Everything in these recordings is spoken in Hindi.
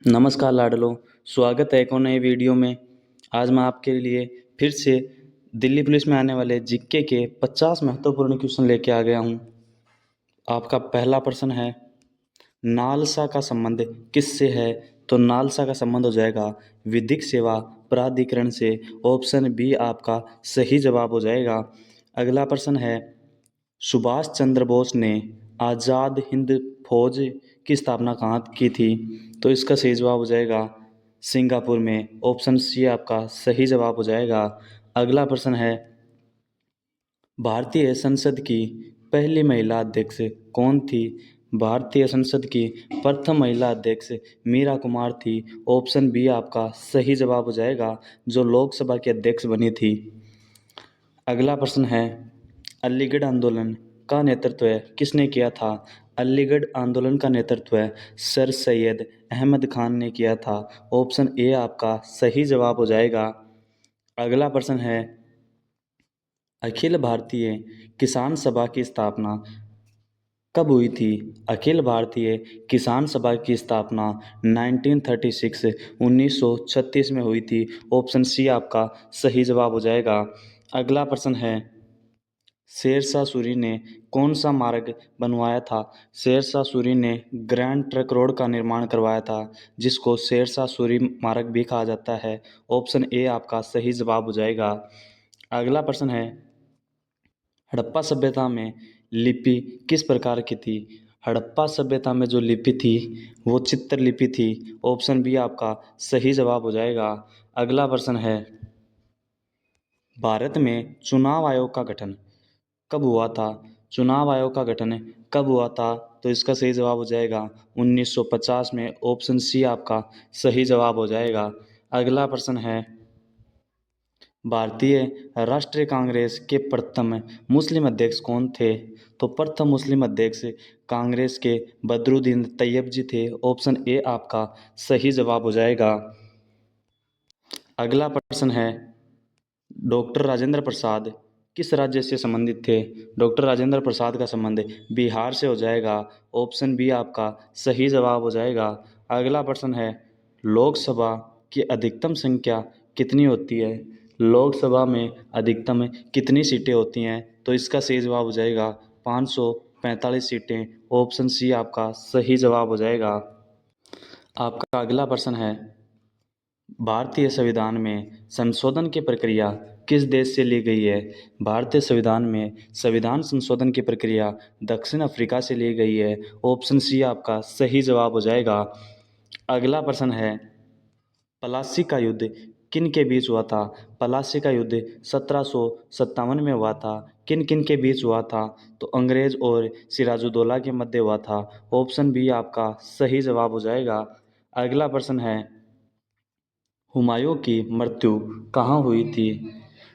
नमस्कार लाडलो, स्वागत है एक और नए वीडियो में। आज मैं आपके लिए फिर से दिल्ली पुलिस में आने वाले जीके के 50 महत्वपूर्ण क्वेश्चन लेके आ गया हूँ। आपका पहला प्रश्न है, नालसा का संबंध किससे है? तो नालसा का संबंध हो जाएगा विधिक सेवा प्राधिकरण से। ऑप्शन बी आपका सही जवाब हो जाएगा। अगला प्रश्न है, सुभाष चंद्र बोस ने आज़ाद हिंद फौज की स्थापना कहाँ की थी? तो इसका सही जवाब हो जाएगा सिंगापुर में। ऑप्शन सी आपका सही जवाब हो जाएगा। अगला प्रश्न है, भारतीय संसद की पहली महिला अध्यक्ष कौन थी? भारतीय संसद की प्रथम महिला अध्यक्ष मीरा कुमार थी। ऑप्शन बी आपका सही जवाब हो जाएगा, जो लोकसभा की अध्यक्ष बनी थी। अगला प्रश्न है, अलीगढ़ आंदोलन का नेतृत्व किसने किया था? अलीगढ़ आंदोलन का नेतृत्व सर सैयद अहमद खान ने किया था। ऑप्शन ए आपका सही जवाब हो जाएगा। अगला प्रश्न है, अखिल भारतीय किसान सभा की स्थापना कब हुई थी? अखिल भारतीय किसान सभा की स्थापना 1936 1936 में हुई थी। ऑप्शन सी आपका सही जवाब हो जाएगा। अगला प्रश्न है, शेरशाह सूरी ने कौन सा मार्ग बनवाया था? शेरशाह सूरी ने ग्रैंड ट्रंक रोड का निर्माण करवाया था, जिसको शेरशाह सूरी मार्ग भी कहा जाता है। ऑप्शन ए आपका सही जवाब हो जाएगा। अगला प्रश्न है, हड़प्पा सभ्यता में लिपि किस प्रकार की थी? हड़प्पा सभ्यता में जो लिपि थी वो चित्र लिपि थी। ऑप्शन बी आपका सही जवाब हो जाएगा। अगला प्रश्न है, भारत में चुनाव आयोग का गठन कब हुआ था? चुनाव आयोग का गठन कब हुआ था? तो इसका सही जवाब हो जाएगा 1950 में। ऑप्शन सी आपका सही जवाब हो जाएगा। अगला प्रश्न है, भारतीय राष्ट्रीय कांग्रेस के प्रथम मुस्लिम अध्यक्ष कौन थे? तो प्रथम मुस्लिम अध्यक्ष कांग्रेस के बदरुद्दीन तैयब जी थे। ऑप्शन ए आपका सही जवाब हो जाएगा। अगला प्रश्न है, डॉक्टर राजेंद्र प्रसाद किस राज्य से संबंधित थे? डॉक्टर राजेंद्र प्रसाद का संबंध बिहार से हो जाएगा। ऑप्शन बी आपका सही जवाब हो जाएगा। अगला प्रश्न है, लोकसभा की अधिकतम संख्या कितनी होती है? लोकसभा में अधिकतम कितनी सीटें होती हैं? तो इसका सही जवाब हो जाएगा 545 सीटें। ऑप्शन सी आपका सही जवाब हो जाएगा। आपका अगला प्रश्न है, भारतीय संविधान में संशोधन की प्रक्रिया किस देश से ली गई है? भारतीय संविधान में संविधान संशोधन की प्रक्रिया दक्षिण अफ्रीका से ली गई है। ऑप्शन सी आपका सही जवाब हो जाएगा। अगला प्रश्न है, प्लासी का युद्ध किन के बीच हुआ था? प्लासी का युद्ध 1757 में हुआ था। किन किन के बीच हुआ था? तो अंग्रेज और सिराजुद्दौला के मध्य हुआ था। ऑप्शन बी आपका सही जवाब हो जाएगा। अगला प्रश्न है, हुमायूं की मृत्यु कहाँ हुई थी?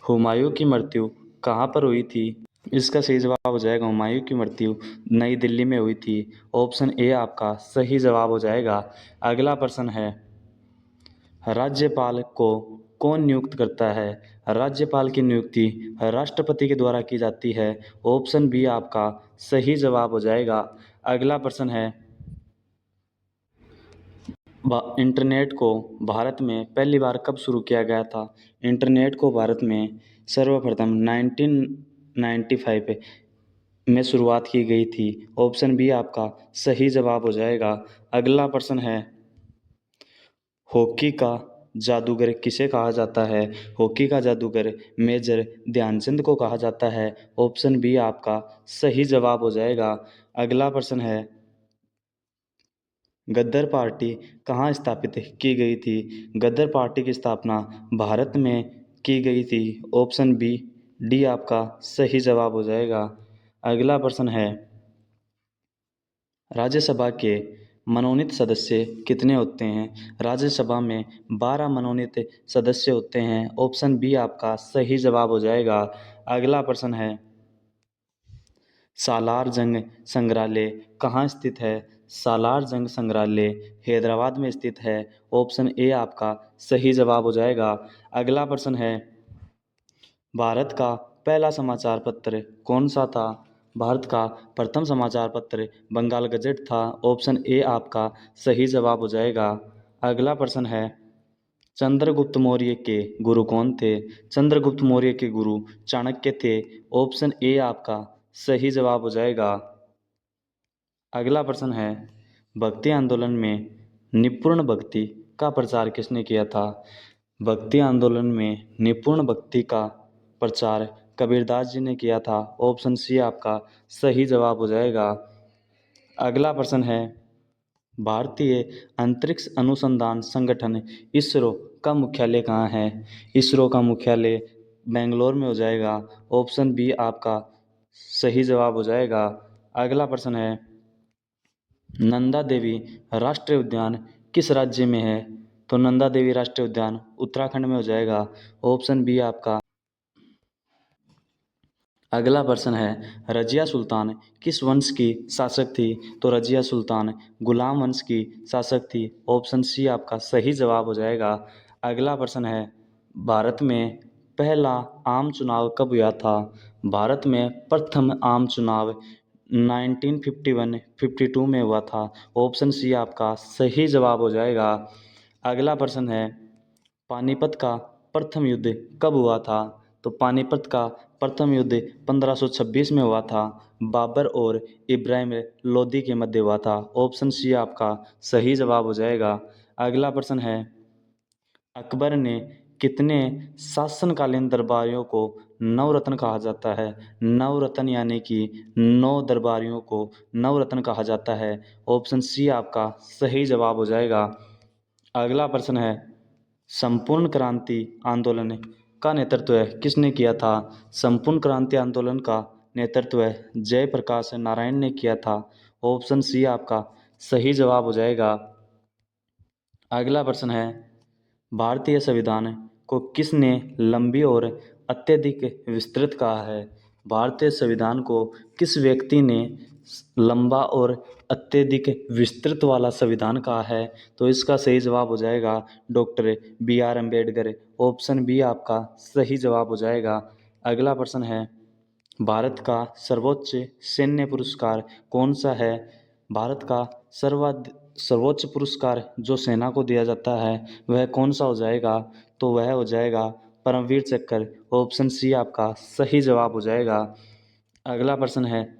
हुमायूं की मृत्यु कहाँ पर हुई थी? इसका सही जवाब हो जाएगा, हुमायूं की मृत्यु नई दिल्ली में हुई थी। ऑप्शन ए आपका सही जवाब हो जाएगा। अगला प्रश्न है, राज्यपाल को कौन नियुक्त करता है? राज्यपाल की नियुक्ति राष्ट्रपति के द्वारा की जाती है। ऑप्शन बी आपका सही जवाब हो जाएगा। अगला प्रश्न है, इंटरनेट को भारत में पहली बार कब शुरू किया गया था? इंटरनेट को भारत में सर्वप्रथम 1995 में शुरुआत की गई थी। ऑप्शन बी आपका सही जवाब हो जाएगा। अगला प्रश्न है, हॉकी का जादूगर किसे कहा जाता है? हॉकी का जादूगर मेजर ध्यानचंद को कहा जाता है। ऑप्शन बी आपका सही जवाब हो जाएगा। अगला प्रश्न है, गद्दर पार्टी कहाँ स्थापित की गई थी? गद्दर पार्टी की स्थापना भारत में की गई थी। ऑप्शन बी डी आपका सही जवाब हो जाएगा। अगला प्रश्न है, राज्यसभा के मनोनीत सदस्य कितने होते हैं? राज्यसभा में 12 मनोनीत सदस्य होते हैं। ऑप्शन बी आपका सही जवाब हो जाएगा। अगला प्रश्न है, सालार जंग संग्रहालय कहाँ स्थित है? सालार जंग संग्रहालय हैदराबाद में स्थित है। ऑप्शन ए आपका सही जवाब हो जाएगा। अगला प्रश्न है, भारत का पहला समाचार पत्र कौन सा था? भारत का प्रथम समाचार पत्र बंगाल गजट था। ऑप्शन ए आपका सही जवाब हो जाएगा। अगला प्रश्न है, चंद्रगुप्त मौर्य के गुरु कौन थे? चंद्रगुप्त मौर्य के गुरु चाणक्य थे। ऑप्शन ए आपका सही जवाब हो जाएगा। अगला प्रश्न है, भक्ति आंदोलन में निपुण भक्ति का प्रचार किसने किया था? भक्ति आंदोलन में निपुण भक्ति का प्रचार कबीरदास जी ने किया था। ऑप्शन सी आपका सही जवाब हो जाएगा। अगला प्रश्न है, भारतीय अंतरिक्ष अनुसंधान संगठन इसरो का मुख्यालय कहाँ है? इसरो का मुख्यालय बेंगलोर में हो जाएगा। ऑप्शन बी आपका सही जवाब हो जाएगा। अगला प्रश्न है, नंदा देवी राष्ट्रीय उद्यान किस राज्य में है? तो नंदा देवी राष्ट्रीय उद्यान उत्तराखंड में हो जाएगा। ऑप्शन बी आपका। अगला प्रश्न है, रजिया सुल्तान किस वंश की शासक थी? तो रजिया सुल्तान गुलाम वंश की शासक थी। ऑप्शन सी आपका सही जवाब हो जाएगा। अगला प्रश्न है, भारत में पहला आम चुनाव कब हुआ था? भारत में प्रथम आम चुनाव 1951-52 में हुआ था। ऑप्शन सी आपका सही जवाब हो जाएगा। अगला प्रश्न है, पानीपत का प्रथम युद्ध कब हुआ था? तो पानीपत का प्रथम युद्ध 1526 में हुआ था। बाबर और इब्राहिम लोदी के मध्य हुआ था। ऑप्शन सी आपका सही जवाब हो जाएगा। अगला प्रश्न है, अकबर ने कितने शासनकालीन दरबारियों को नवरत्न कहा जाता है? नवरत्न यानी कि 9 दरबारियों को नवरत्न कहा जाता है। ऑप्शन सी आपका सही जवाब हो जाएगा। अगला प्रश्न है, संपूर्ण क्रांति आंदोलन का नेतृत्व किसने किया था? संपूर्ण क्रांति आंदोलन का नेतृत्व जयप्रकाश नारायण ने किया था। ऑप्शन सी आपका सही जवाब हो जाएगा। अगला प्रश्न है, भारतीय संविधान को किसने लंबी और अत्यधिक विस्तृत कहा है? भारतीय संविधान को किस व्यक्ति ने लंबा और अत्यधिक विस्तृत वाला संविधान कहा है? तो इसका सही जवाब हो जाएगा doctor B.R. Ambedkar. Option B आपका सही जवाब हो जाएगा। अगला प्रश्न है, भारत का सर्वोच्च सैन्य पुरस्कार कौन सा है? भारत का सर्वोच्च पुरस्कार जो सेना को दिया जाता है वह कौन सा हो जाएगा? तो वह हो जाएगा परमवीर चक्र। ऑप्शन सी आपका सही जवाब हो जाएगा। अगला प्रश्न है,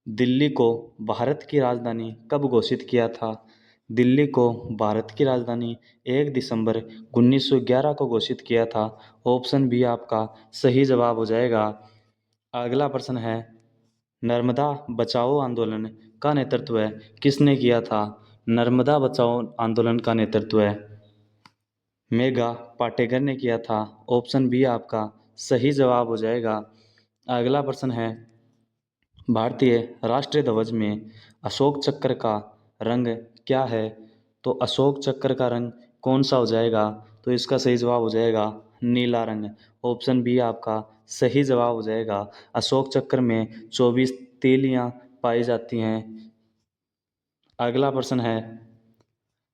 दिल्ली को भारत की राजधानी कब घोषित किया था? दिल्ली को भारत की राजधानी 1 दिसंबर 1911 को घोषित किया था। ऑप्शन बी आपका सही जवाब हो जाएगा। अगला प्रश्न है, नर्मदा बचाओ आंदोलन का नेतृत्व किसने किया था? नर्मदा बचाओ आंदोलन का नेतृत्व मेघा पाटेकर ने किया था। ऑप्शन बी आपका सही जवाब हो जाएगा। अगला प्रश्न है, भारतीय राष्ट्रीय ध्वज में अशोक चक्र का रंग क्या है? तो अशोक चक्र का रंग कौन सा हो जाएगा? तो इसका सही जवाब हो जाएगा नीला रंग। ऑप्शन बी आपका सही जवाब हो जाएगा। अशोक चक्र में 24 तीलियां पाई जाती हैं। अगला प्रश्न है,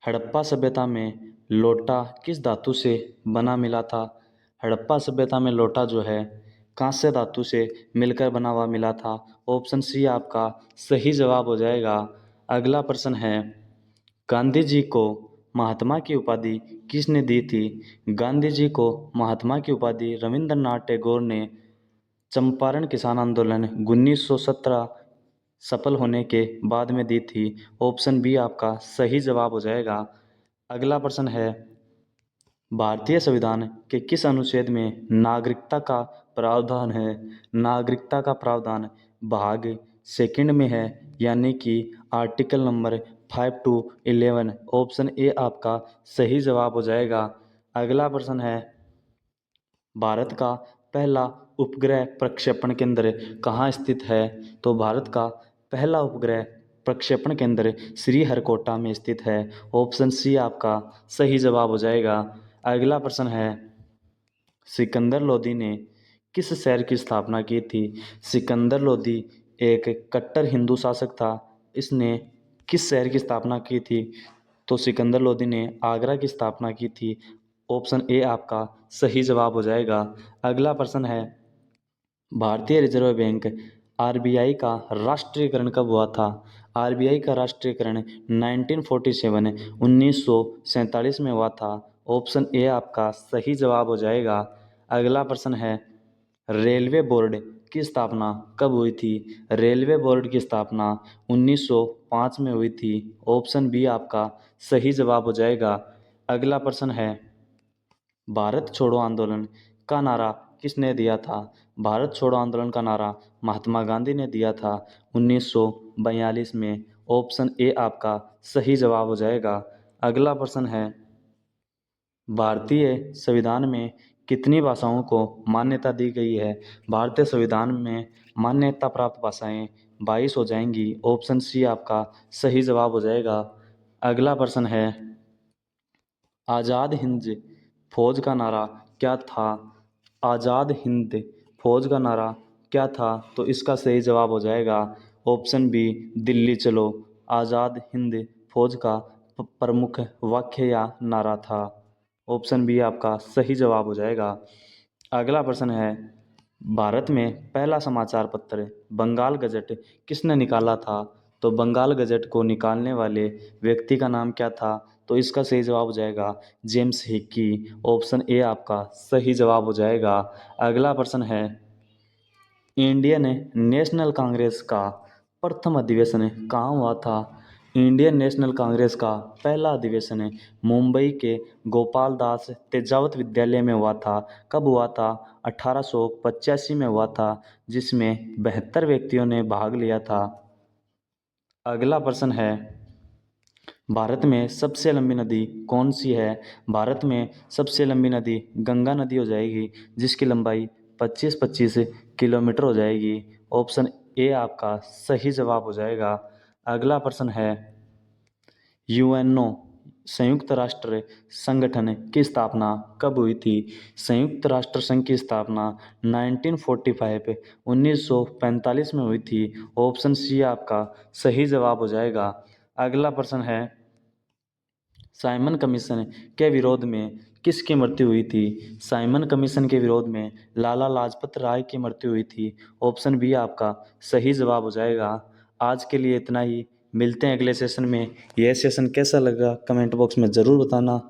हड़प्पा सभ्यता में लोटा किस धातु से बना मिला था? हड़प्पा सभ्यता में लोटा जो है कांस्य धातु से मिलकर बना हुआ मिला था। ऑप्शन सी आपका सही जवाब हो जाएगा। अगला प्रश्न है, गांधी जी को महात्मा की उपाधि किसने दी थी? गांधी जी को महात्मा की उपाधि रविंद्रनाथ टैगोर ने चंपारण किसान आंदोलन 1917 सफल होने के बाद में दी थी। ऑप्शन बी आपका सही जवाब हो जाएगा। अगला प्रश्न है, भारतीय संविधान के किस अनुच्छेद में नागरिकता का प्रावधान है? नागरिकता का प्रावधान भाग सेकंड में है, यानी कि article number 5 to 11। Option A आपका सही जवाब हो जाएगा। अगला प्रश्न है, भारत का पहला उपग्रह प्रक्षेपण केंद्र कहाँ स्थित है? तो भारत का पहला उपग्रह प्रक्षेपण केंद्र श्रीहरिकोटा में स्थित है। ऑप्शन सी आपका सही जवाब हो जाएगा। अगला प्रश्न है, सिकंदर लोदी ने किस शहर की स्थापना की थी? सिकंदर लोदी एक कट्टर हिंदू शासक था। इसने किस शहर की स्थापना की थी? तो सिकंदर लोदी ने आगरा की स्थापना की थी। ऑप्शन ए आपका सही जवाब हो जाएगा। अगला प्रश्न है, भारतीय रिजर्व बैंक RBI का राष्ट्रीयकरण कब हुआ था? आरबीआई का राष्ट्रीयकरण 1947 में हुआ था। ऑप्शन ए आपका सही जवाब हो जाएगा। अगला प्रश्न है, रेलवे बोर्ड की स्थापना कब हुई थी? रेलवे बोर्ड की स्थापना 1905 में हुई थी। ऑप्शन बी आपका सही जवाब हो जाएगा। अगला प्रश्न है, भारत छोड़ो आंदोलन का नारा किसने दिया था? भारत छोड़ो आंदोलन का नारा महात्मा गांधी ने दिया था 1942 में। ऑप्शन ए आपका सही जवाब हो जाएगा। अगला प्रश्न है, भारतीय संविधान में कितनी भाषाओं को मान्यता दी गई है? भारतीय संविधान में मान्यता प्राप्त भाषाएं 22 हो जाएंगी। ऑप्शन सी आपका सही जवाब हो जाएगा। अगला प्रश्न है, आज़ाद हिंद फौज का नारा क्या था? आज़ाद हिंद फौज का नारा क्या था? तो इसका सही जवाब हो जाएगा ऑप्शन बी, दिल्ली चलो। आज़ाद हिंद फौज का प्रमुख वाक्य या नारा था। ऑप्शन बी आपका सही जवाब हो जाएगा। अगला प्रश्न है, भारत में पहला समाचार पत्र बंगाल गजट किसने निकाला था? तो बंगाल गजट को निकालने वाले व्यक्ति का नाम क्या था? तो इसका सही जवाब हो जाएगा जेम्स हिक्की। ऑप्शन ए आपका सही जवाब हो जाएगा। अगला प्रश्न है, इंडियन नेशनल कांग्रेस का प्रथम अधिवेशन कहाँ हुआ था? इंडियन नेशनल कांग्रेस का पहला अधिवेशन मुंबई के गोपाल दास तेजावत विद्यालय में हुआ था। कब हुआ था? 1885 में हुआ था, जिसमें 72 व्यक्तियों ने भाग लिया था। अगला प्रश्न है, भारत में सबसे लंबी नदी कौन सी है? भारत में सबसे लंबी नदी गंगा नदी हो जाएगी, जिसकी लंबाई 25-25 किलोमीटर हो जाएगी। ऑप्शन ए आपका सही जवाब हो जाएगा। अगला प्रश्न है, यूएनओ संयुक्त राष्ट्र संगठन की स्थापना कब हुई थी? संयुक्त राष्ट्र संघ की स्थापना 1945 में हुई थी। ऑप्शन सी आपका सही जवाब हो जाएगा। अगला प्रश्न है, साइमन कमीशन के विरोध में किसकी मृत्यु हुई थी? साइमन कमीशन के विरोध में लाला लाजपत राय की मृत्यु हुई थी। ऑप्शन बी आपका सही जवाब हो जाएगा। आज के लिए इतना ही, मिलते हैं अगले सेशन में। यह सेशन कैसा लगा कमेंट बॉक्स में ज़रूर बताना।